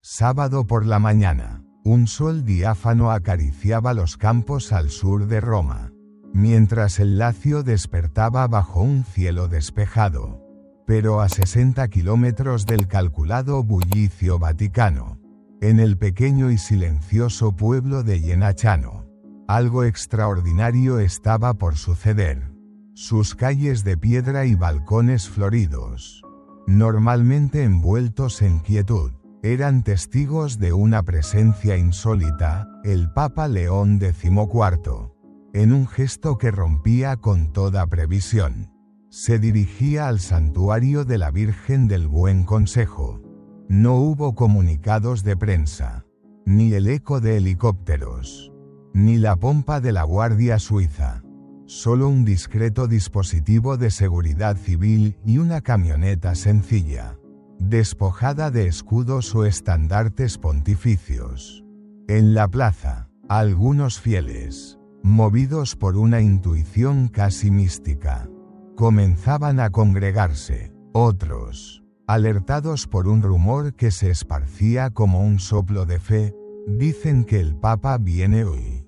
Sábado por la mañana, un sol diáfano acariciaba los campos al sur de Roma, mientras el Lacio despertaba bajo un cielo despejado, pero a 60 kilómetros del calculado bullicio vaticano, en el pequeño y silencioso pueblo de Ienachano, algo extraordinario estaba por suceder. Sus calles de piedra y balcones floridos, normalmente envueltos en quietud, eran testigos de una presencia insólita. El Papa León XIV, en un gesto que rompía con toda previsión, se dirigía al santuario de la Virgen del Buen Consejo. No hubo comunicados de prensa, ni el eco de helicópteros, ni la pompa de la Guardia Suiza. Solo un discreto dispositivo de seguridad civil y una camioneta sencilla, despojada de escudos o estandartes pontificios. En la plaza, algunos fieles, movidos por una intuición casi mística, comenzaban a congregarse. Otros, alertados por un rumor que se esparcía como un soplo de fe, dicen que el Papa viene hoy.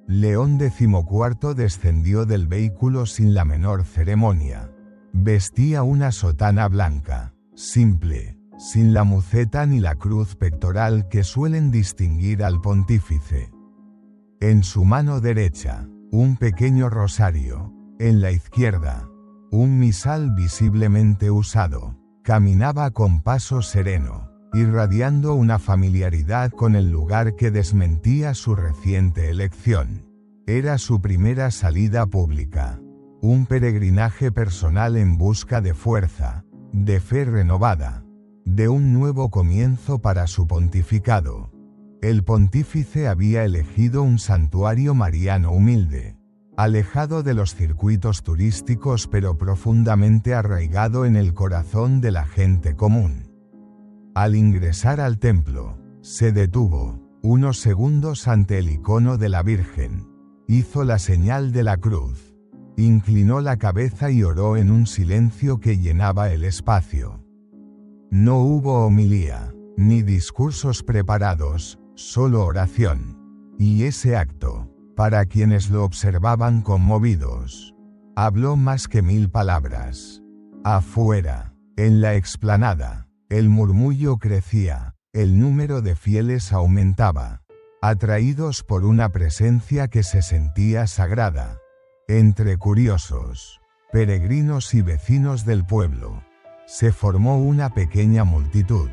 León XIV descendió del vehículo sin la menor ceremonia. Vestía una sotana blanca, simple, sin la muceta ni la cruz pectoral que suelen distinguir al pontífice. En su mano derecha, un pequeño rosario. En la izquierda, un misal visiblemente usado. Caminaba con paso sereno, irradiando una familiaridad con el lugar que desmentía su reciente elección. Era su primera salida pública, un peregrinaje personal en busca de fuerza, de fe renovada, de un nuevo comienzo para su pontificado. El pontífice había elegido un santuario mariano humilde, alejado de los circuitos turísticos pero profundamente arraigado en el corazón de la gente común. Al ingresar al templo, se detuvo unos segundos ante el icono de la Virgen, hizo la señal de la cruz, inclinó la cabeza y oró en un silencio que llenaba el espacio. No hubo homilía, ni discursos preparados, solo oración. Y ese acto, para quienes lo observaban conmovidos, habló más que 1000 palabras. Afuera, en la explanada, el murmullo crecía, el número de fieles aumentaba, atraídos por una presencia que se sentía sagrada. Entre curiosos, peregrinos y vecinos del pueblo, se formó una pequeña multitud.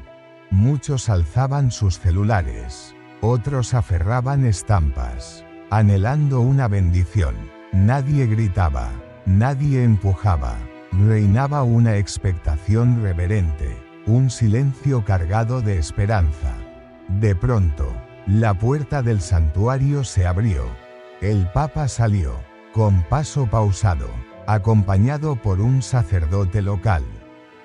Muchos alzaban sus celulares, otros aferraban estampas, anhelando una bendición. Nadie gritaba, nadie empujaba, reinaba una expectación reverente, un silencio cargado de esperanza. De pronto, la puerta del santuario se abrió. El Papa salió, con paso pausado, acompañado por un sacerdote local.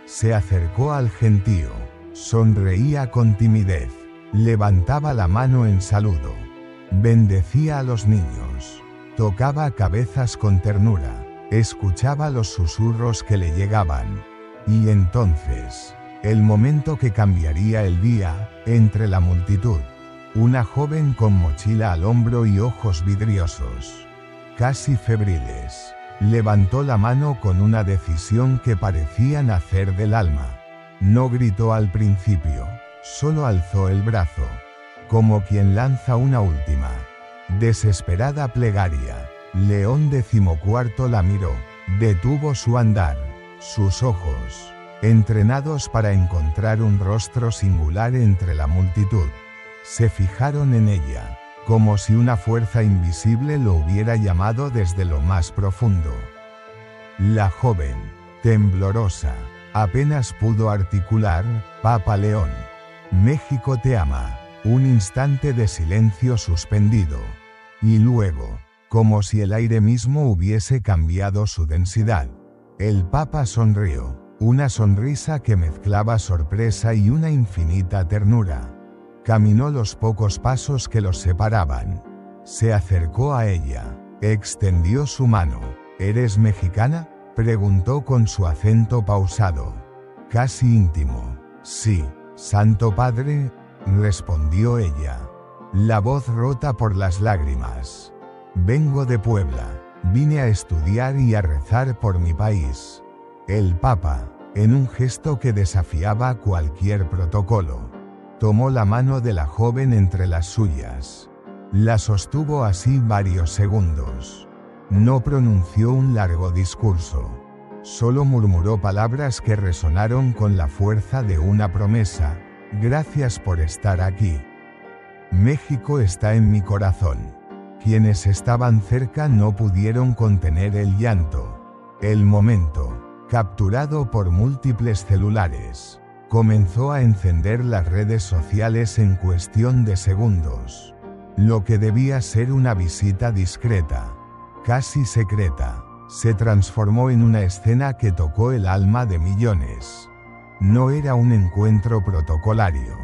Se acercó al gentío, sonreía con timidez, levantaba la mano en saludo, bendecía a los niños, tocaba cabezas con ternura, escuchaba los susurros que le llegaban. Y entonces, el momento que cambiaría el día, entre la multitud, una joven con mochila al hombro y ojos vidriosos, casi febriles, levantó la mano con una decisión que parecía nacer del alma. No gritó al principio, solo alzó el brazo, como quien lanza una última, desesperada plegaria. León XIV la miró, detuvo su andar, sus ojos, entrenados para encontrar un rostro singular entre la multitud, se fijaron en ella, como si una fuerza invisible lo hubiera llamado desde lo más profundo. La joven, temblorosa, apenas pudo articular: Papa León, México te ama. Un instante de silencio suspendido. Y luego, como si el aire mismo hubiese cambiado su densidad, el Papa sonrió, una sonrisa que mezclaba sorpresa y una infinita ternura. Caminó los pocos pasos que los separaban. Se acercó a ella, extendió su mano. ¿Eres mexicana?, preguntó con su acento pausado, casi íntimo. Sí, Santo Padre, respondió ella, la voz rota por las lágrimas. Vengo de Puebla. Vine a estudiar y a rezar por mi país. El Papa, en un gesto que desafiaba cualquier protocolo, tomó la mano de la joven entre las suyas. La sostuvo así varios segundos. No pronunció un largo discurso. Solo murmuró palabras que resonaron con la fuerza de una promesa. Gracias por estar aquí. México está en mi corazón. Quienes estaban cerca no pudieron contener el llanto. El momento, capturado por múltiples celulares, comenzó a encender las redes sociales en cuestión de segundos. Lo que debía ser una visita discreta, casi secreta, se transformó en una escena que tocó el alma de millones. No era un encuentro protocolario.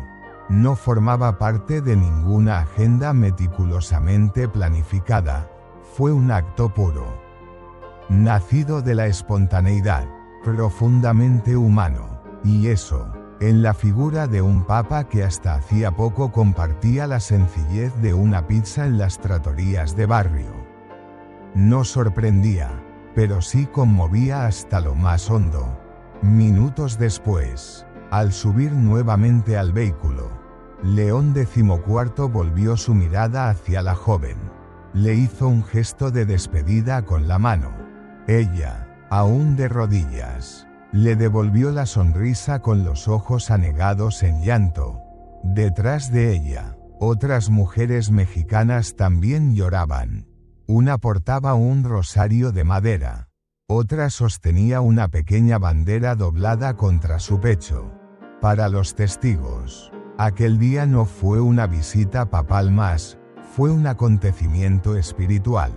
No formaba parte de ninguna agenda meticulosamente planificada. Fue un acto puro, nacido de la espontaneidad, profundamente humano, y eso, en la figura de un papa que hasta hacía poco compartía la sencillez de una pizza en las trattorías de barrio. No sorprendía, pero sí conmovía hasta lo más hondo. Minutos después, al subir nuevamente al vehículo, León XIV volvió su mirada hacia la joven. Le hizo un gesto de despedida con la mano. Ella, aún de rodillas, le devolvió la sonrisa con los ojos anegados en llanto. Detrás de ella, otras mujeres mexicanas también lloraban. Una portaba un rosario de madera. Otra sostenía una pequeña bandera doblada contra su pecho. Para los testigos, aquel día no fue una visita papal más, fue un acontecimiento espiritual.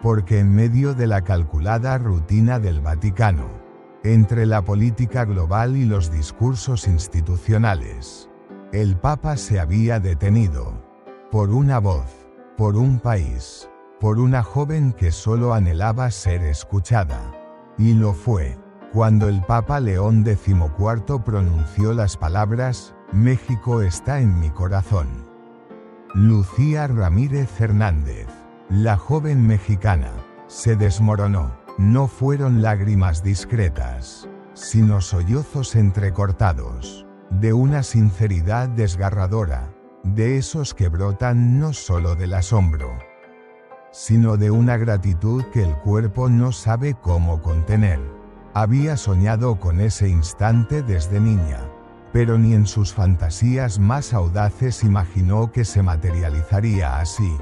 Porque en medio de la calculada rutina del Vaticano, entre la política global y los discursos institucionales, el Papa se había detenido. Por una voz, por un país, por una joven que solo anhelaba ser escuchada. Y lo fue, cuando el Papa León XIV pronunció las palabras, México está en mi corazón. Lucía Ramírez Hernández, la joven mexicana, se desmoronó. No fueron lágrimas discretas, sino sollozos entrecortados, de una sinceridad desgarradora, de esos que brotan no solo del asombro, sino de una gratitud que el cuerpo no sabe cómo contener. Había soñado con ese instante desde niña, pero ni en sus fantasías más audaces imaginó que se materializaría así.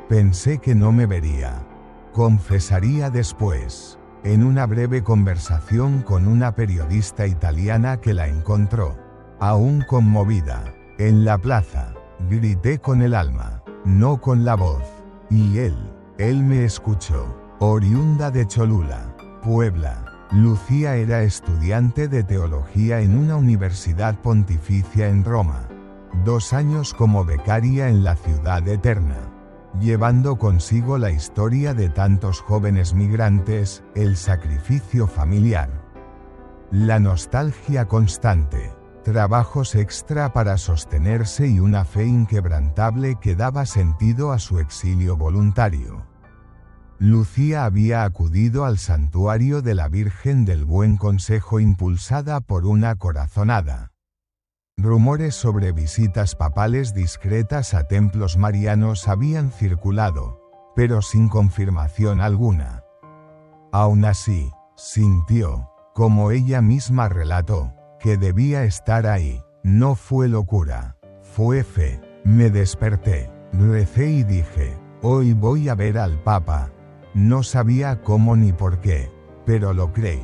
Pensé que no me vería, confesaría después, en una breve conversación con una periodista italiana que la encontró, aún conmovida, en la plaza. Grité con el alma, no con la voz. Y él me escuchó. Oriunda de Cholula, Puebla, Lucía era estudiante de teología en una universidad pontificia en Roma. 2 años como becaria en la Ciudad Eterna, llevando consigo la historia de tantos jóvenes migrantes, el sacrificio familiar, la nostalgia constante, trabajos extra para sostenerse y una fe inquebrantable que daba sentido a su exilio voluntario. Lucía había acudido al santuario de la Virgen del Buen Consejo impulsada por una corazonada. Rumores sobre visitas papales discretas a templos marianos habían circulado, pero sin confirmación alguna. Aún así, sintió, como ella misma relató, que debía estar ahí. No fue locura, fue fe. Me desperté, recé y dije, hoy voy a ver al Papa. No sabía cómo ni por qué, pero lo creí.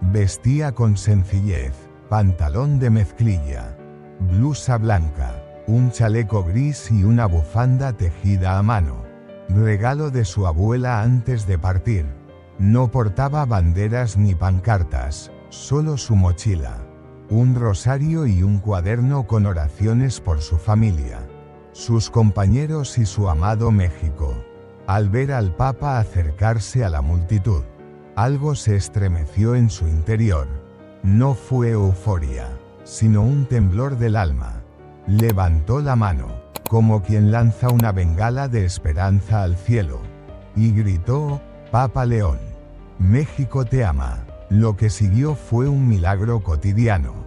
Vestía con sencillez, pantalón de mezclilla, blusa blanca, un chaleco gris y una bufanda tejida a mano, regalo de su abuela antes de partir. No portaba banderas ni pancartas, solo su mochila, un rosario y un cuaderno con oraciones por su familia, sus compañeros y su amado México. Al ver al Papa acercarse a la multitud, algo se estremeció en su interior. No fue euforia, sino un temblor del alma. Levantó la mano, como quien lanza una bengala de esperanza al cielo, y gritó: Papa León, México te ama. Lo que siguió fue un milagro cotidiano.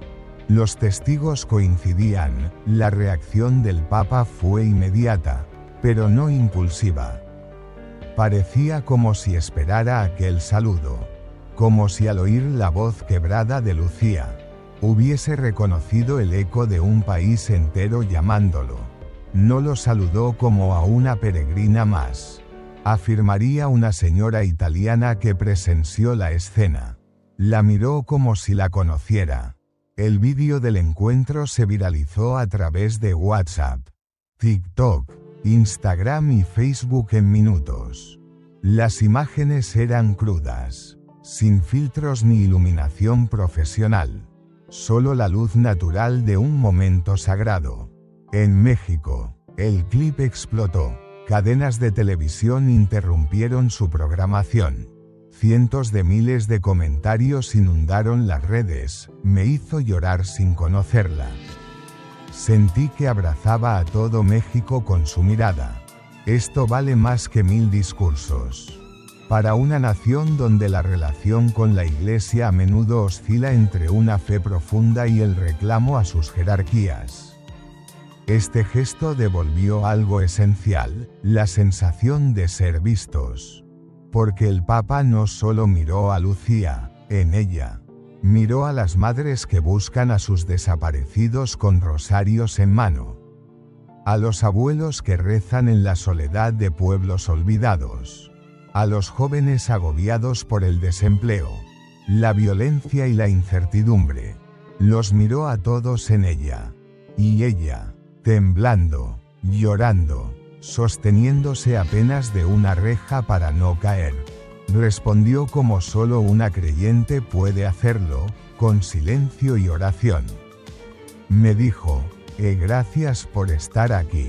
Los testigos coincidían, la reacción del Papa fue inmediata, pero no impulsiva. Parecía como si esperara aquel saludo, como si al oír la voz quebrada de Lucía, hubiese reconocido el eco de un país entero llamándolo. No lo saludó como a una peregrina más, afirmaría una señora italiana que presenció la escena. La miró como si la conociera. El vídeo del encuentro se viralizó a través de WhatsApp, TikTok, Instagram y Facebook en minutos. Las imágenes eran crudas, sin filtros ni iluminación profesional, solo la luz natural de un momento sagrado. En México, el clip explotó. Cadenas de televisión interrumpieron su programación. Cientos de miles de comentarios inundaron las redes. Me hizo llorar sin conocerla. Sentí que abrazaba a todo México con su mirada. Esto vale más que 1000 discursos. Para una nación donde la relación con la Iglesia a menudo oscila entre una fe profunda y el reclamo a sus jerarquías. Este gesto devolvió algo esencial, la sensación de ser vistos. Porque el Papa no solo miró a Lucía, en ella, miró a las madres que buscan a sus desaparecidos con rosarios en mano, a los abuelos que rezan en la soledad de pueblos olvidados, a los jóvenes agobiados por el desempleo, la violencia y la incertidumbre. Los miró a todos en ella, y ella, temblando, llorando, sosteniéndose apenas de una reja para no caer, respondió como solo una creyente puede hacerlo, con silencio y oración. Me dijo: gracias por estar aquí.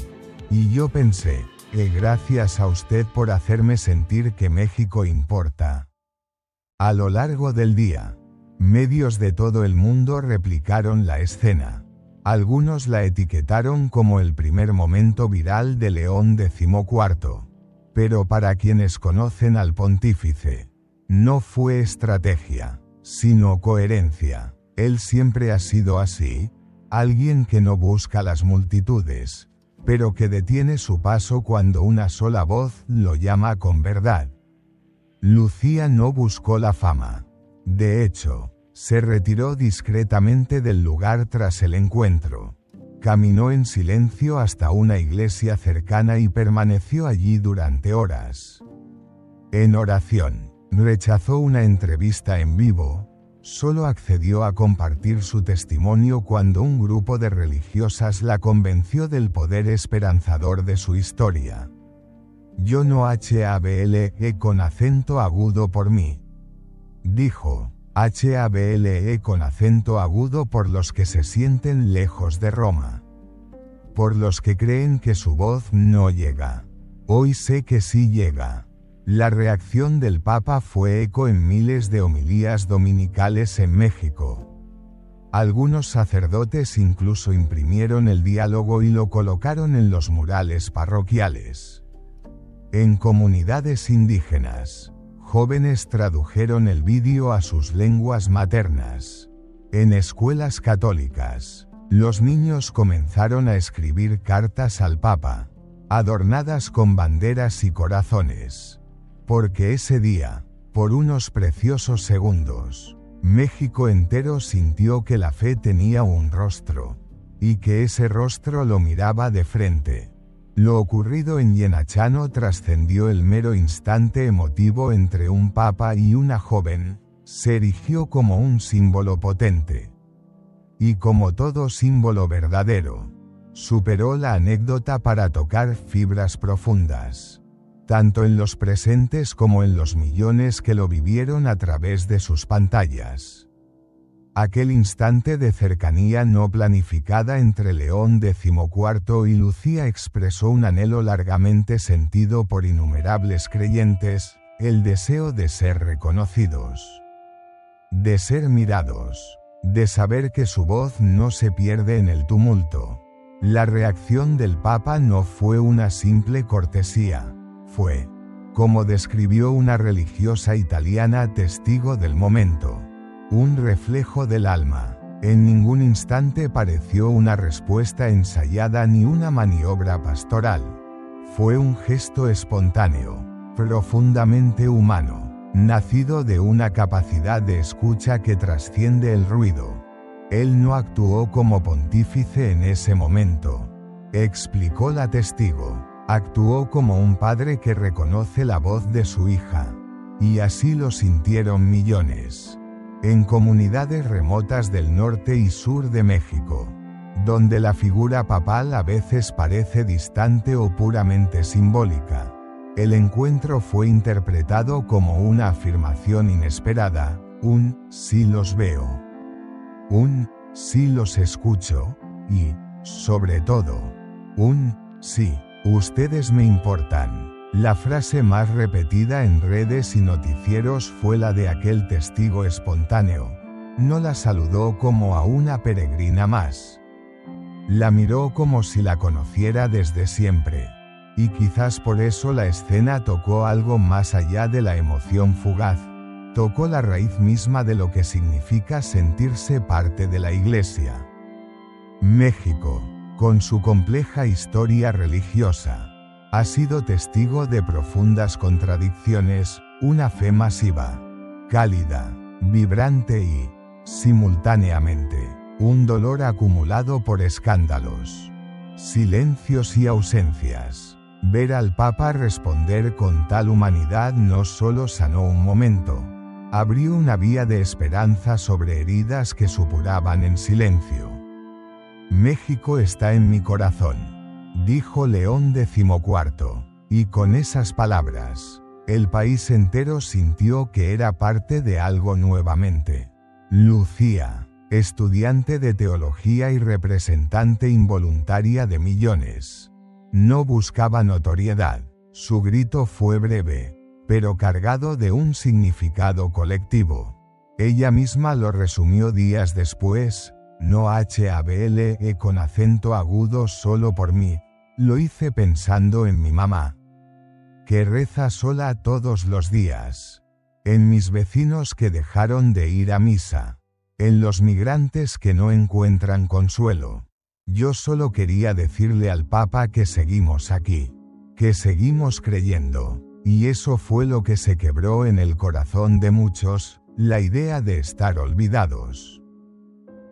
Y yo pensé: gracias a usted por hacerme sentir que México importa. A lo largo del día, medios de todo el mundo replicaron la escena. Algunos la etiquetaron como el primer momento viral de León XIV. Pero para quienes conocen al pontífice, no fue estrategia, sino coherencia. Él siempre ha sido así, alguien que no busca las multitudes, pero que detiene su paso cuando una sola voz lo llama con verdad. Lucía no buscó la fama. De hecho, se retiró discretamente del lugar tras el encuentro. Caminó en silencio hasta una iglesia cercana y permaneció allí durante horas. En oración, rechazó una entrevista en vivo, solo accedió a compartir su testimonio cuando un grupo de religiosas la convenció del poder esperanzador de su historia. Yo no hable con acento agudo por mí, dijo. Hable con acento agudo por los que se sienten lejos de Roma. Por los que creen que su voz no llega. Hoy sé que sí llega. La reacción del Papa fue eco en miles de homilías dominicales en México. Algunos sacerdotes incluso imprimieron el diálogo y lo colocaron en los murales parroquiales. En comunidades indígenas, jóvenes tradujeron el vídeo a sus lenguas maternas. En escuelas católicas, los niños comenzaron a escribir cartas al Papa, adornadas con banderas y corazones. Porque ese día, por unos preciosos segundos, México entero sintió que la fe tenía un rostro, y que ese rostro lo miraba de frente. Lo ocurrido en Llenachano trascendió el mero instante emotivo entre un papa y una joven, se erigió como un símbolo potente. Y como todo símbolo verdadero, superó la anécdota para tocar fibras profundas, tanto en los presentes como en los millones que lo vivieron a través de sus pantallas. Aquel instante de cercanía no planificada entre León XIV y Lucía expresó un anhelo largamente sentido por innumerables creyentes, el deseo de ser reconocidos, de ser mirados, de saber que su voz no se pierde en el tumulto. La reacción del Papa no fue una simple cortesía, fue, como describió una religiosa italiana testigo del momento, un reflejo del alma. En ningún instante pareció una respuesta ensayada ni una maniobra pastoral. Fue un gesto espontáneo, profundamente humano, nacido de una capacidad de escucha que trasciende el ruido. Él no actuó como pontífice en ese momento, explicó la testigo, actuó como un padre que reconoce la voz de su hija. Y así lo sintieron millones. En comunidades remotas del norte y sur de México, donde la figura papal a veces parece distante o puramente simbólica, el encuentro fue interpretado como una afirmación inesperada, un "sí los veo", un "sí los escucho", y, sobre todo, un "sí, ustedes me importan". La frase más repetida en redes y noticieros fue la de aquel testigo espontáneo. No la saludó como a una peregrina más. La miró como si la conociera desde siempre. Y quizás por eso la escena tocó algo más allá de la emoción fugaz. Tocó la raíz misma de lo que significa sentirse parte de la Iglesia. México, con su compleja historia religiosa, ha sido testigo de profundas contradicciones, una fe masiva, cálida, vibrante y, simultáneamente, un dolor acumulado por escándalos, silencios y ausencias. Ver al Papa responder con tal humanidad no solo sanó un momento, abrió una vía de esperanza sobre heridas que supuraban en silencio. México está en mi corazón, dijo León XIV, y con esas palabras, el país entero sintió que era parte de algo nuevamente. Lucía, estudiante de teología y representante involuntaria de millones, no buscaba notoriedad. Su grito fue breve, pero cargado de un significado colectivo. Ella misma lo resumió días después: no hable con acento agudo solo por mí, lo hice pensando en mi mamá, que reza sola todos los días, en mis vecinos que dejaron de ir a misa, en los migrantes que no encuentran consuelo. Yo solo quería decirle al Papa que seguimos aquí, que seguimos creyendo, y eso fue lo que se quebró en el corazón de muchos, la idea de estar olvidados.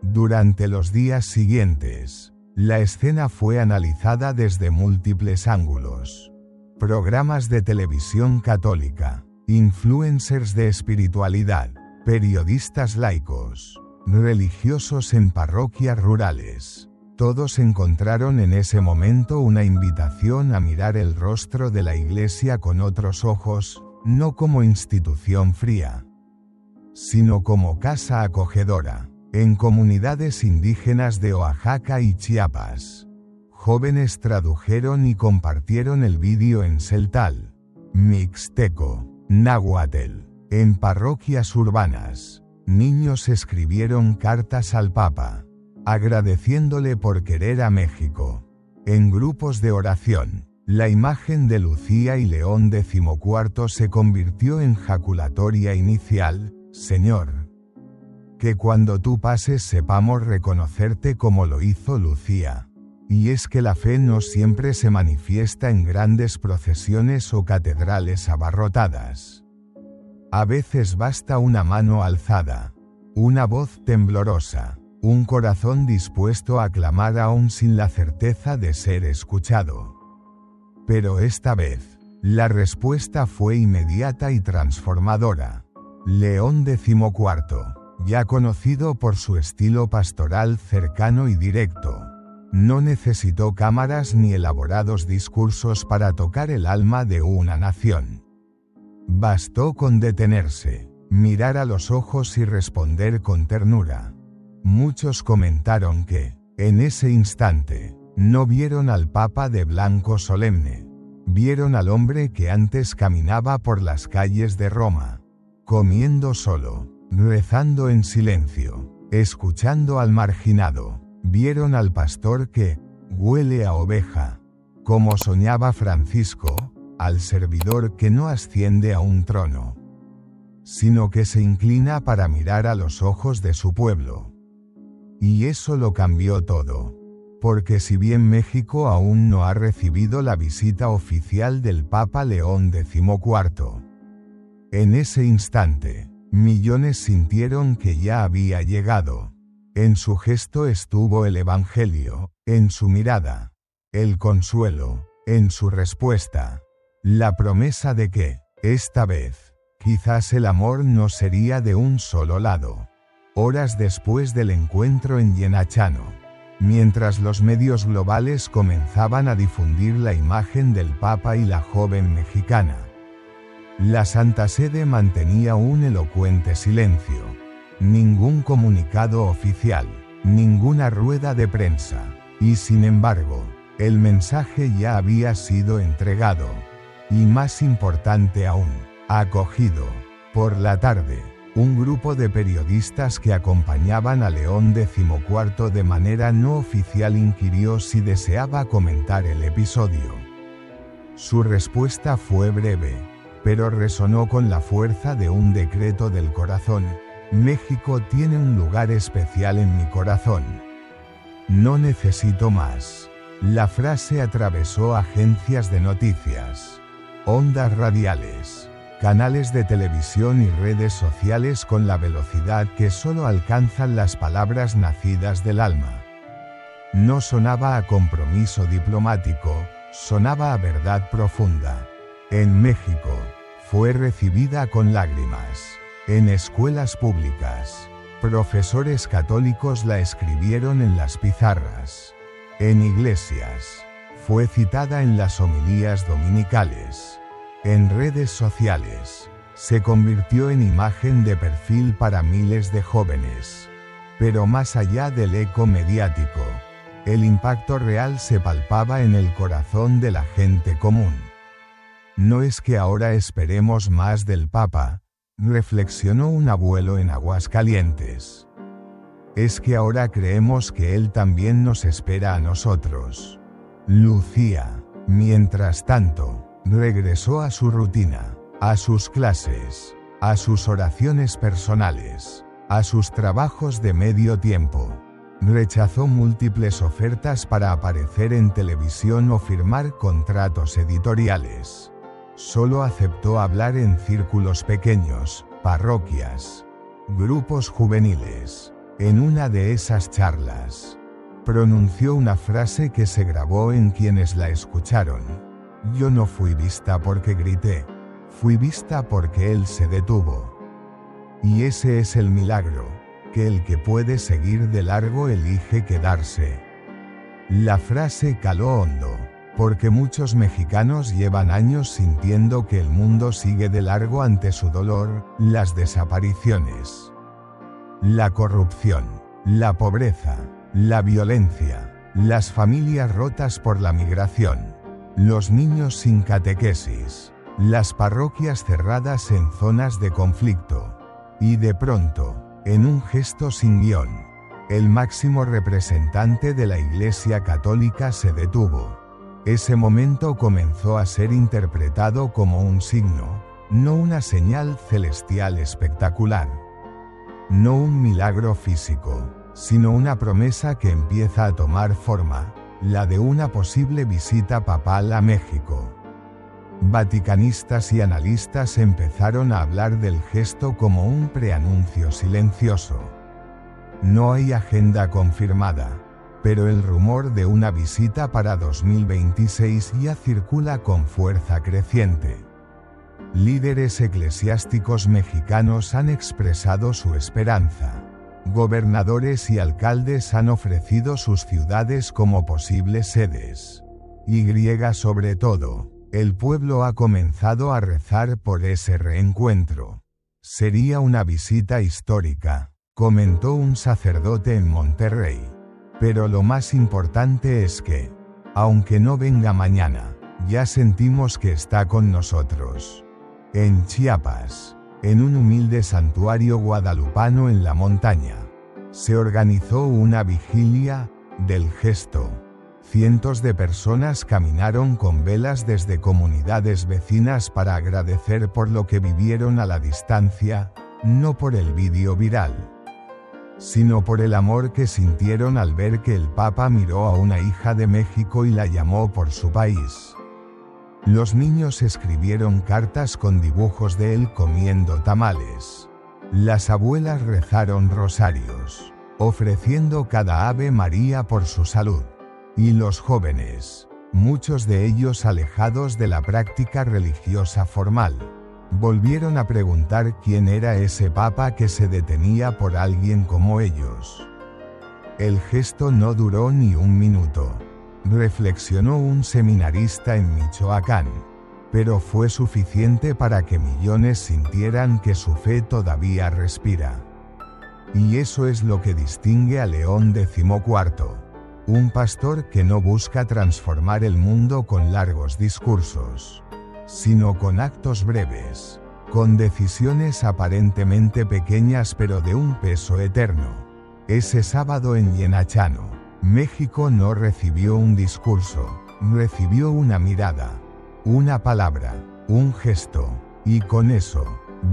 Durante los días siguientes, la escena fue analizada desde múltiples ángulos. Programas de televisión católica, influencers de espiritualidad, periodistas laicos, religiosos en parroquias rurales. Todos encontraron en ese momento una invitación a mirar el rostro de la Iglesia con otros ojos, no como institución fría, sino como casa acogedora. En comunidades indígenas de Oaxaca y Chiapas, jóvenes tradujeron y compartieron el vídeo en celtal, mixteco, náhuatl. En parroquias urbanas, niños escribieron cartas al Papa, agradeciéndole por querer a México. En grupos de oración, la imagen de Lucía y León XIV se convirtió en jaculatoria inicial: Señor, que cuando tú pases sepamos reconocerte como lo hizo Lucía. Y es que la fe no siempre se manifiesta en grandes procesiones o catedrales abarrotadas. A veces basta una mano alzada, una voz temblorosa, un corazón dispuesto a clamar aún sin la certeza de ser escuchado. Pero esta vez, la respuesta fue inmediata y transformadora. León XIV, ya conocido por su estilo pastoral cercano y directo, no necesitó cámaras ni elaborados discursos para tocar el alma de una nación. Bastó con detenerse, mirar a los ojos y responder con ternura. Muchos comentaron que, en ese instante, no vieron al Papa de blanco solemne, vieron al hombre que antes caminaba por las calles de Roma, comiendo solo, rezando en silencio, escuchando al marginado. Vieron al pastor que, Huele a oveja. Como soñaba Francisco, al servidor que no asciende a un trono, sino que se inclina para mirar a los ojos de su pueblo. Y eso lo cambió todo. Porque si bien México aún no ha recibido la visita oficial del Papa León XIV, en ese instante, millones sintieron que ya había llegado. En su gesto estuvo el Evangelio, en su mirada, el consuelo, en su respuesta, la promesa de que, esta vez, quizás el amor no sería de un solo lado. Horas después del encuentro en Llenachano, mientras los medios globales comenzaban a difundir la imagen del Papa y la joven mexicana, la Santa Sede mantenía un elocuente silencio. Ningún comunicado oficial, ninguna rueda de prensa, y sin embargo, el mensaje ya había sido entregado, y más importante aún, acogido. Por la tarde, un grupo de periodistas que acompañaban a León XIV de manera no oficial inquirió si deseaba comentar el episodio. Su respuesta fue breve, pero resonó con la fuerza de un decreto del corazón: México tiene un lugar especial en mi corazón. No necesito más. La frase atravesó agencias de noticias, ondas radiales, canales de televisión y redes sociales con la velocidad que solo alcanzan las palabras nacidas del alma. No sonaba a compromiso diplomático, sonaba a verdad profunda. En México, fue recibida con lágrimas. En escuelas públicas, profesores católicos la escribieron en las pizarras. En iglesias, fue citada en las homilías dominicales. En redes sociales, se convirtió en imagen de perfil para miles de jóvenes. Pero más allá del eco mediático, el impacto real se palpaba en el corazón de la gente común. No es que ahora esperemos más del Papa, reflexionó un abuelo en Aguascalientes. Es que ahora creemos que él también nos espera a nosotros. Lucía, mientras tanto, regresó a su rutina, a sus clases, a sus oraciones personales, a sus trabajos de medio tiempo. Rechazó múltiples ofertas para aparecer en televisión o firmar contratos editoriales. Solo aceptó hablar en círculos pequeños, parroquias, grupos juveniles. En una de esas charlas, pronunció una frase que se grabó en quienes la escucharon: yo no fui vista porque grité, fui vista porque él se detuvo. Y ese es el milagro, que el que puede seguir de largo elige quedarse. La frase caló hondo, porque muchos mexicanos llevan años sintiendo que el mundo sigue de largo ante su dolor, las desapariciones, la corrupción, la pobreza, la violencia, las familias rotas por la migración, los niños sin catequesis, las parroquias cerradas en zonas de conflicto. Y de pronto, en un gesto sin guión, el máximo representante de la Iglesia Católica se detuvo. Ese momento comenzó a ser interpretado como un signo, no una señal celestial espectacular. No un milagro físico, sino una promesa que empieza a tomar forma, la de una posible visita papal a México. Vaticanistas y analistas empezaron a hablar del gesto como un preanuncio silencioso. No hay agenda confirmada, pero el rumor de una visita para 2026 ya circula con fuerza creciente. Líderes eclesiásticos mexicanos han expresado su esperanza. Gobernadores y alcaldes han ofrecido sus ciudades como posibles sedes. Y sobre todo, el pueblo ha comenzado a rezar por ese reencuentro. Sería una visita histórica, comentó un sacerdote en Monterrey. Pero lo más importante es que, aunque no venga mañana, ya sentimos que está con nosotros. En Chiapas, en un humilde santuario guadalupano en la montaña, se organizó una vigilia del gesto. Cientos de personas caminaron con velas desde comunidades vecinas para agradecer por lo que vivieron a la distancia, no por el vídeo viral, sino por el amor que sintieron al ver que el Papa miró a una hija de México y la llamó por su país. Los niños escribieron cartas con dibujos de él comiendo tamales. Las abuelas rezaron rosarios, ofreciendo cada Ave María por su salud. Y los jóvenes, muchos de ellos alejados de la práctica religiosa formal, volvieron a preguntar quién era ese papa que se detenía por alguien como ellos. El gesto no duró ni un minuto, reflexionó un seminarista en Michoacán, pero fue suficiente para que millones sintieran que su fe todavía respira. Y eso es lo que distingue a León XIV. Un pastor que no busca transformar el mundo con largos discursos, sino con actos breves, con decisiones aparentemente pequeñas pero de un peso eterno. Ese sábado en Llenachano, México no recibió un discurso, recibió una mirada, una palabra, un gesto, y con eso,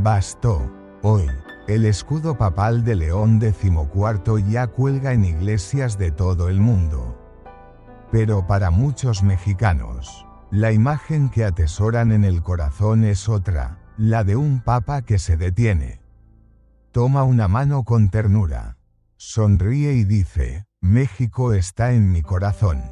bastó. Hoy, el escudo papal de León XIV ya cuelga en iglesias de todo el mundo. Pero para muchos mexicanos, la imagen que atesoran en el corazón es otra, la de un papa que se detiene. Toma una mano con ternura, sonríe y dice, México está en mi corazón.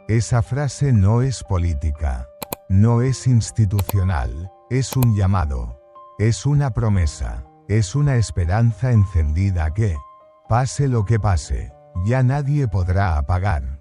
Esa frase no es política, no es institucional, es un llamado, es una promesa. Es una esperanza encendida que, pase lo que pase, ya nadie podrá apagar.